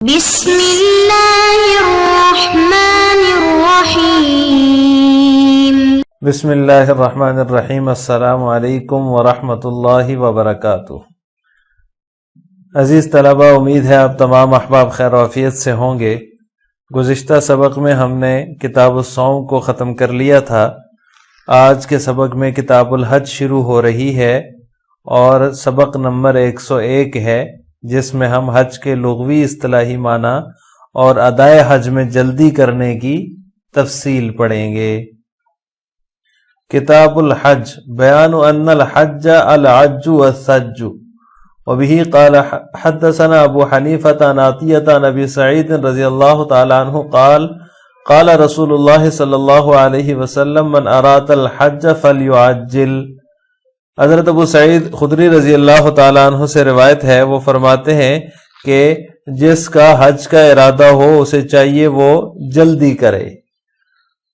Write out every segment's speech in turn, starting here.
بسم اللہ الرحمن الرحیم۔ بسم اللہ الرحمن الرحیم۔ السلام علیکم ورحمۃ اللہ وبرکاتہ۔ عزیز طلبہ، امید ہے آپ تمام احباب خیر و عافیت سے ہوں گے۔ گزشتہ سبق میں ہم نے کتاب الصوم کو ختم کر لیا تھا۔ آج کے سبق میں کتاب الحج شروع ہو رہی ہے اور سبق نمبر 101 ہے، جس میں ہم حج کے لغوی اصطلاحی معنی اور ادائے حج میں جلدی کرنے کی تفصیل پڑھیں گے۔ کتاب الحج، بیان ان الحج العج والسج، وبه قال حدثنا ابو حنیفة عن عطیة عن ابی سعید رضی اللہ تعالی عنہ قال قال رسول اللہ صلی اللہ علیہ وسلم من اراد الحج فلیعجل۔ حضرت ابو سعید خدری رضی اللہ تعالیٰ عنہ سے روایت ہے، وہ فرماتے ہیں کہ جس کا حج کا ارادہ ہو اسے چاہیے وہ جلدی کرے۔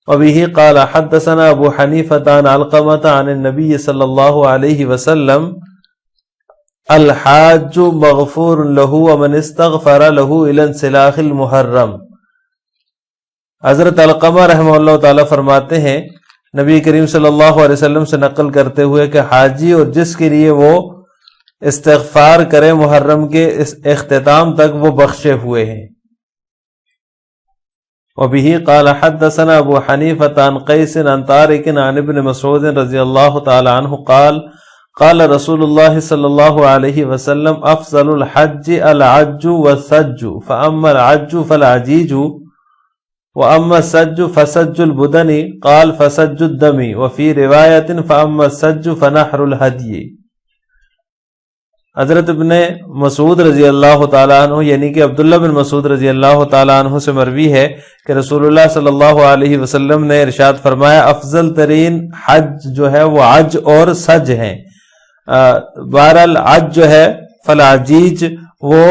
وبه قال حدثنا ابو حنیفة عن علقمة عن النبی صلی اللہ علیہ وسلم الحاج مغفور له ومن استغفر له الى انسلاخ المحرم۔ حضرت علقمہ رحمہ اللہ تعالیٰ فرماتے ہیں، نبی کریم صلی اللہ علیہ وسلم سے نقل کرتے ہوئے کہ حاجی اور جس کے لیے وہ استغفار کرے محرم کے اس اختتام تک وہ بخشے ہوئے ہیں۔ وبه قال حدثنا ابو حنیفة عن قیس عن طارق عن ابن مسعود رضی اللہ تعالی عنہ قال قال رسول اللہ صلی اللہ علیہ وسلم افضل الحج العج والسج فاما العج فالعجیج وَأَمَّا السَّجُّ فَسَجُّ الْبُدَنِ قال فَسَجُّ الدَّمِ وَفِي رِوَایَةٍ فَأَمَّا السَّجُّ فَنَحْرُ الْهَدْيِ۔ حضرت ابن مسعود رضی اللہ تعالیٰ عنہ یعنی کہ عبداللہ بن مسعود رضی اللہ تعالیٰ عنہ سے مروی ہے کہ رسول اللہ صلی اللہ علیہ وسلم نے ارشاد فرمایا، افضل ترین حج جو ہے وہ عج اور سج ہیں۔ بہرحال عج جو ہے فالعجیج وہ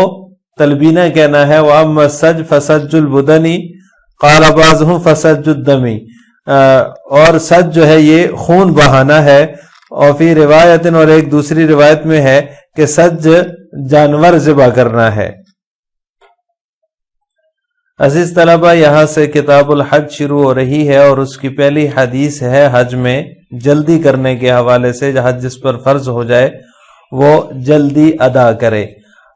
تلبینہ کہنا ہے، وَأَمَّا السَّجُّ فَسَجُّ الْبُدَنِ قال بعضهم فسج الدم، اور سج جو ہے یہ خون بہانا ہے، اور فی روایت اور ایک دوسری روایت میں ہے کہ سج جانور ذبح کرنا ہے۔ عزیز طلبہ، یہاں سے کتاب الحج شروع ہو رہی ہے اور اس کی پہلی حدیث ہے حج میں جلدی کرنے کے حوالے سے، حج جس پر فرض ہو جائے وہ جلدی ادا کرے۔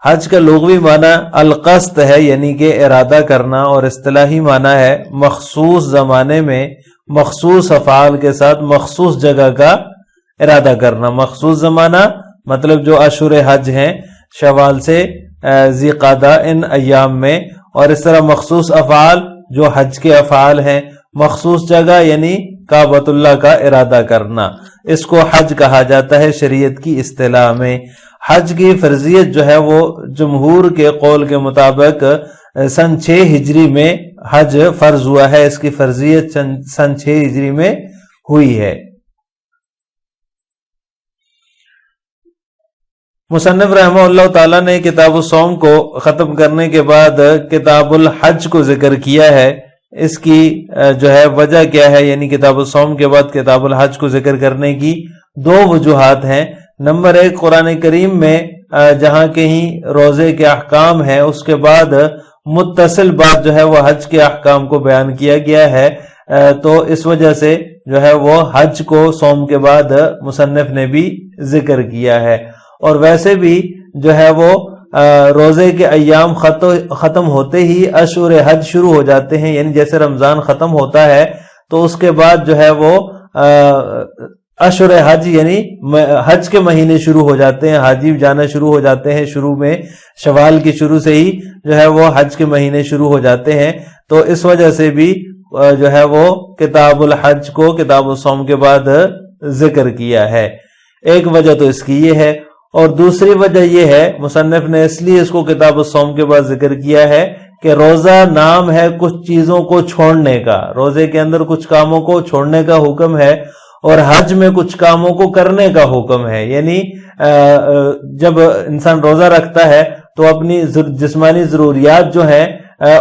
حج کا لغوی معنی القصد ہے، یعنی کہ ارادہ کرنا، اور اصطلاحی معنی ہے مخصوص زمانے میں مخصوص افعال کے ساتھ مخصوص جگہ کا ارادہ کرنا۔ مخصوص زمانہ مطلب جو اشہر حج ہیں، شوال سے ذی قعدہ، ان ایام میں، اور اس طرح مخصوص افعال جو حج کے افعال ہیں، مخصوص جگہ یعنی کعبۃ اللہ کا ارادہ کرنا، اس کو حج کہا جاتا ہے شریعت کی اصطلاح میں۔ حج کی فرضیت جو ہے وہ جمہور کے قول کے مطابق سن 6 ہجری میں حج فرض ہوا ہے، اس کی فرضیت سن 6 ہجری میں ہوئی ہے۔ مصنف رحمہ اللہ تعالیٰ نے کتاب الصوم کو ختم کرنے کے بعد کتاب الحج کو ذکر کیا ہے۔ اس کی جو ہے وجہ کیا ہے، یعنی کتاب الصوم کے بعد کتاب الحج کو ذکر کرنے کی 2 وجوہات ہیں۔ نمبر 1، قرآن کریم میں جہاں کہیں روزے کے احکام ہیں اس کے بعد متصل بات جو ہے وہ حج کے احکام کو بیان کیا گیا ہے، تو اس وجہ سے جو ہے وہ حج کو صوم کے بعد مصنف نے بھی ذکر کیا ہے۔ اور ویسے بھی جو ہے وہ روزے کے ایام ختم ہوتے ہی اشہر حج شروع ہو جاتے ہیں، یعنی جیسے رمضان ختم ہوتا ہے تو اس کے بعد جو ہے وہ اشہر حج یعنی حج کے مہینے شروع ہو جاتے ہیں، حاجی جانا شروع ہو جاتے ہیں، شروع میں شوال کی شروع سے ہی جو ہے وہ حج کے مہینے شروع ہو جاتے ہیں، تو اس وجہ سے بھی جو ہے وہ کتاب الحج کو کتاب الصوم کے بعد ذکر کیا ہے۔ ایک وجہ تو اس کی یہ ہے، اور دوسری وجہ یہ ہے مصنف نے اس لیے اس کو کتاب الصوم کے بعد ذکر کیا ہے کہ روزہ نام ہے کچھ چیزوں کو چھوڑنے کا، روزے کے اندر کچھ کاموں کو چھوڑنے کا حکم ہے، اور حج میں کچھ کاموں کو کرنے کا حکم ہے۔ یعنی جب انسان روزہ رکھتا ہے تو اپنی جسمانی ضروریات جو ہیں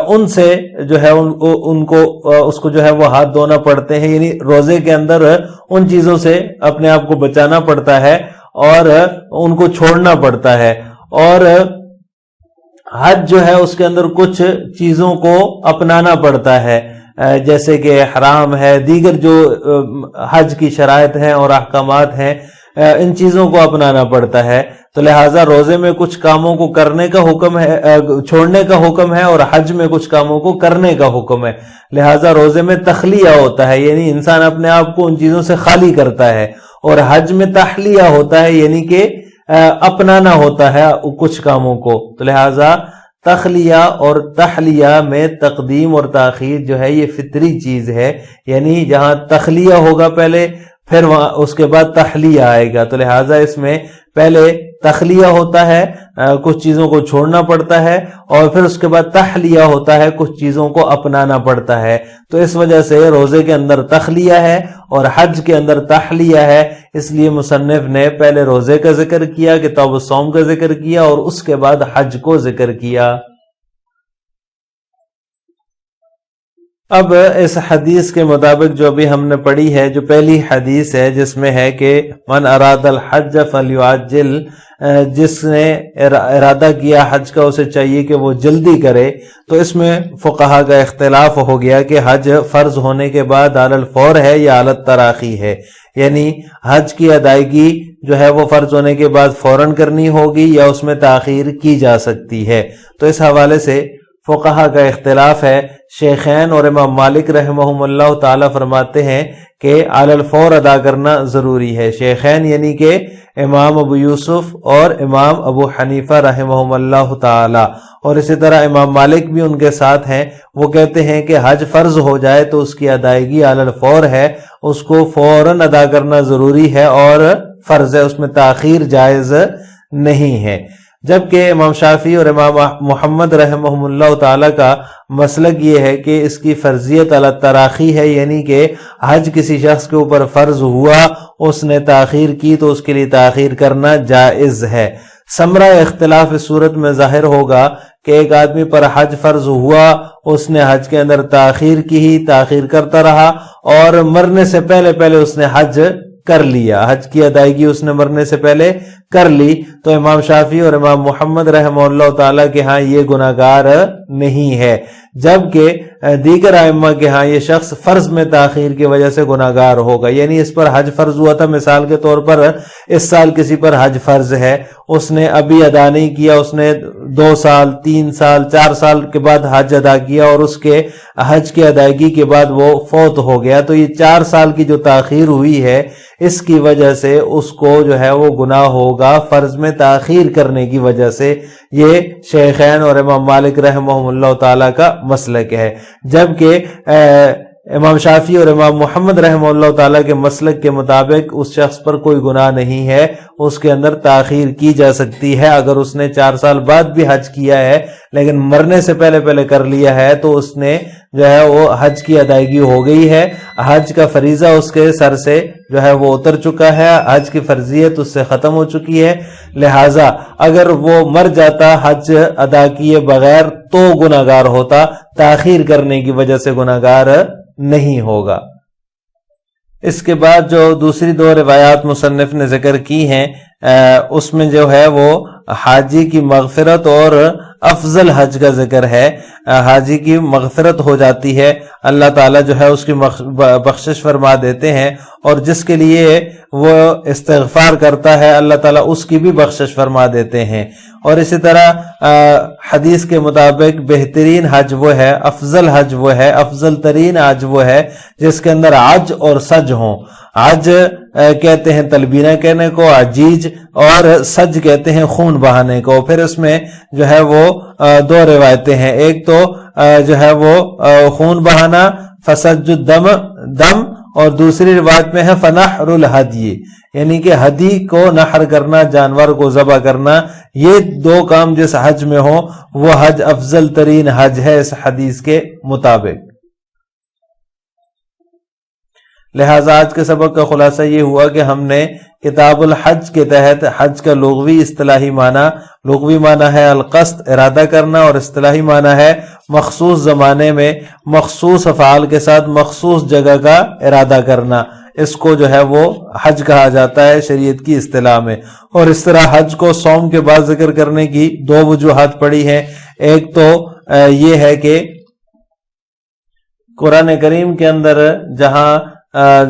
ان سے جو ہے اس کو جو ہے وہ ہاتھ دھونا پڑتے ہیں، یعنی روزے کے اندر ان چیزوں سے اپنے آپ کو بچانا پڑتا ہے اور ان کو چھوڑنا پڑتا ہے۔ اور حج جو ہے اس کے اندر کچھ چیزوں کو اپنانا پڑتا ہے، جیسے کہ حرام ہے، دیگر جو حج کی شرائط ہیں اور احکامات ہیں، ان چیزوں کو اپنانا پڑتا ہے۔ تو لہٰذا روزے میں کچھ کاموں کو کرنے کا حکم ہے، چھوڑنے کا حکم ہے، اور حج میں کچھ کاموں کو کرنے کا حکم ہے۔ لہٰذا روزے میں تخلیہ ہوتا ہے، یعنی انسان اپنے آپ کو ان چیزوں سے خالی کرتا ہے، اور حج میں تحلیہ ہوتا ہے، یعنی کہ اپنانا ہوتا ہے کچھ کاموں کو۔ تو لہٰذا تخلیہ اور تحلیہ میں تقدیم اور تاخیر جو ہے یہ فطری چیز ہے، یعنی جہاں تخلیہ ہوگا پہلے، پھر اس کے بعد تحلیہ آئے گا۔ تو لہٰذا اس میں پہلے تخلیہ ہوتا ہے، کچھ چیزوں کو چھوڑنا پڑتا ہے، اور پھر اس کے بعد تحلیہ ہوتا ہے، کچھ چیزوں کو اپنانا پڑتا ہے۔ تو اس وجہ سے روزے کے اندر تخلیہ ہے اور حج کے اندر تحلیہ ہے، اس لیے مصنف نے پہلے روزے کا ذکر کیا، کتاب الصوم کا ذکر کیا، اور اس کے بعد حج کو ذکر کیا۔ اب اس حدیث کے مطابق جو ابھی ہم نے پڑھی ہے، جو پہلی حدیث ہے جس میں ہے کہ من اراد الحج فلیعجل، جس نے ارادہ کیا حج کا اسے چاہیے کہ وہ جلدی کرے۔ تو اس میں فقہا کا اختلاف ہو گیا کہ حج فرض ہونے کے بعد علی الفور ہے یا علی التراخی ہے، یعنی حج کی ادائیگی جو ہے وہ فرض ہونے کے بعد فوراً کرنی ہوگی یا اس میں تاخیر کی جا سکتی ہے۔ تو اس حوالے سے فقہا کا اختلاف ہے۔ شیخین اور امام مالک رحمہم اللہ تعالی فرماتے ہیں کہ علی الفور ادا کرنا ضروری ہے۔ شیخین یعنی کہ امام ابو یوسف اور امام ابو حنیفہ رحمہم اللہ تعالی، اور اسی طرح امام مالک بھی ان کے ساتھ ہیں۔ وہ کہتے ہیں کہ حج فرض ہو جائے تو اس کی ادائیگی علی الفور ہے، اس کو فوراً ادا کرنا ضروری ہے اور فرض ہے، اس میں تاخیر جائز نہیں ہے۔ جبکہ امام شافعی اور امام محمد رحمہم اللہ تعالی کا مسلک یہ ہے کہ اس کی فرضیت علی التراخی ہے، یعنی کہ حج کسی شخص کے اوپر فرض ہوا، اس نے تاخیر کی تو اس کے لیے تاخیر کرنا جائز ہے۔ ثمرہ اختلاف اس صورت میں ظاہر ہوگا کہ ایک آدمی پر حج فرض ہوا، اس نے حج کے اندر تاخیر کی ہی، تاخیر کرتا رہا، اور مرنے سے پہلے پہلے اس نے حج کر لیا، حج کی ادائیگی اس نے مرنے سے پہلے کر لی، تو امام شافعی اور امام محمد رحمہ اللہ تعالیٰ کے ہاں یہ گناہگار نہیں ہے، جبکہ دیگر ائمہ کے ہاں یہ شخص فرض میں تاخیر کی وجہ سے گناہگار ہوگا۔ یعنی اس پر حج فرض ہوا تھا، مثال کے طور پر اس سال کسی پر حج فرض ہے، اس نے ابھی ادا نہیں کیا، اس نے 2 سال 3 سال 4 سال کے بعد حج ادا کیا، اور اس کے حج کی ادائیگی کے بعد وہ فوت ہو گیا، تو یہ 4 سال کی جو تاخیر ہوئی ہے اس کی وجہ سے اس کو جو ہے وہ گناہ ہوگا فرض میں تاخیر کرنے کی وجہ سے۔ یہ شیخین اور امام مالک رحمہم اللہ تعالی کا مسلک ہے، جبکہ امام شافعی اور امام محمد رحمہ اللہ تعالیٰ کے مسلک کے مطابق اس شخص پر کوئی گناہ نہیں ہے، اس کے اندر تاخیر کی جا سکتی ہے۔ اگر اس نے 4 سال بعد بھی حج کیا ہے لیکن مرنے سے پہلے پہلے کر لیا ہے تو اس نے جو ہے وہ حج کی ادائیگی ہو گئی ہے، حج کا فریضہ اس کے سر سے جو ہے وہ اتر چکا ہے، حج کی فرضیت اس سے ختم ہو چکی ہے۔ لہٰذا اگر وہ مر جاتا حج ادا کیے بغیر تو گناہگار ہوتا، تاخیر کرنے کی وجہ سے گناہگار نہیں ہوگا۔ اس کے بعد جو دوسری 2 روایات مصنف نے ذکر کی ہیں، اس میں جو ہے وہ حاجی کی مغفرت اور افضل حج کا ذکر ہے۔ حاجی کی مغفرت ہو جاتی ہے، اللہ تعالیٰ جو ہے اس کی بخشش فرما دیتے ہیں، اور جس کے لیے وہ استغفار کرتا ہے اللہ تعالیٰ اس کی بھی بخشش فرما دیتے ہیں۔ اور اسی طرح حدیث کے مطابق بہترین حج وہ ہے، افضل حج وہ ہے، افضل ترین حج وہ ہے جس کے اندر عج اور سج ہوں۔ عج کہتے ہیں تلبینہ کہنے کو، عجیج، اور سج کہتے ہیں خون بہانے کو۔ پھر اس میں جو ہے وہ 2 روایتیں ہیں، ایک تو جو ہے وہ خون بہانا فسج دم، اور دوسری روایت میں ہے فنحر الہدی، یعنی کہ ہدی کو نحر کرنا، جانور کو ذبح کرنا۔ یہ 2 کام جس حج میں ہو وہ حج افضل ترین حج ہے اس حدیث کے مطابق۔ لہٰذا آج کے سبق کا خلاصہ یہ ہوا کہ ہم نے کتاب الحج کے تحت حج کا لغوی اصطلاحی معنی ہے القصد، ارادہ کرنا، اور اصطلاحی معنی ہے مخصوص زمانے میں مخصوص افعال کے ساتھ مخصوص جگہ کا ارادہ کرنا۔ اس کو جو ہے وہ حج کہا جاتا ہے شریعت کی اصطلاح میں۔ اور اس طرح حج کو صوم کے بعد ذکر کرنے کی دو وجوہات پڑی ہیں۔ ایک تو یہ ہے کہ قرآن کریم کے اندر جہاں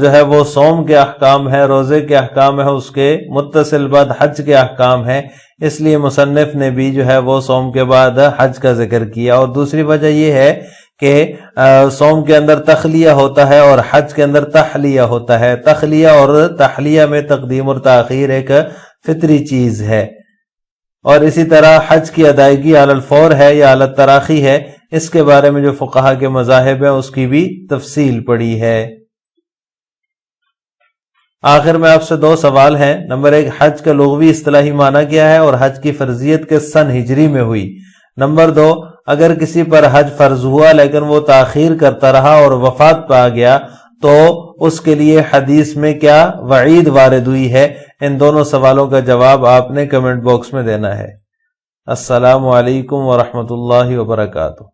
جو ہے وہ صوم کے احکام ہے، روزے کے احکام ہے، اس کے متصل بعد حج کے احکام ہیں، اس لیے مصنف نے بھی جو ہے وہ صوم کے بعد حج کا ذکر کیا۔ اور دوسری وجہ یہ ہے کہ صوم کے اندر تخلیہ ہوتا ہے اور حج کے اندر تحلیہ ہوتا ہے۔ تخلیہ اور تحلیہ میں تقدیم اور تاخیر ایک فطری چیز ہے، اور اسی طرح حج کی ادائیگی علی الفور ہے یا علی التراخی ہے، اس کے بارے میں جو فقہا کے مذاہب ہیں اس کی بھی تفصیل پڑی ہے۔ آخر میں آپ سے دو سوال ہیں۔ نمبر 1، حج کا لغوی اصطلاحی معنی کیا ہے اور حج کی فرضیت کس سن ہجری میں ہوئی؟ نمبر 2، اگر کسی پر حج فرض ہوا لیکن وہ تاخیر کرتا رہا اور وفات پا گیا تو اس کے لیے حدیث میں کیا وعید وارد ہوئی ہے؟ ان دونوں سوالوں کا جواب آپ نے کمنٹ باکس میں دینا ہے۔ السلام علیکم ورحمۃ اللہ وبرکاتہ۔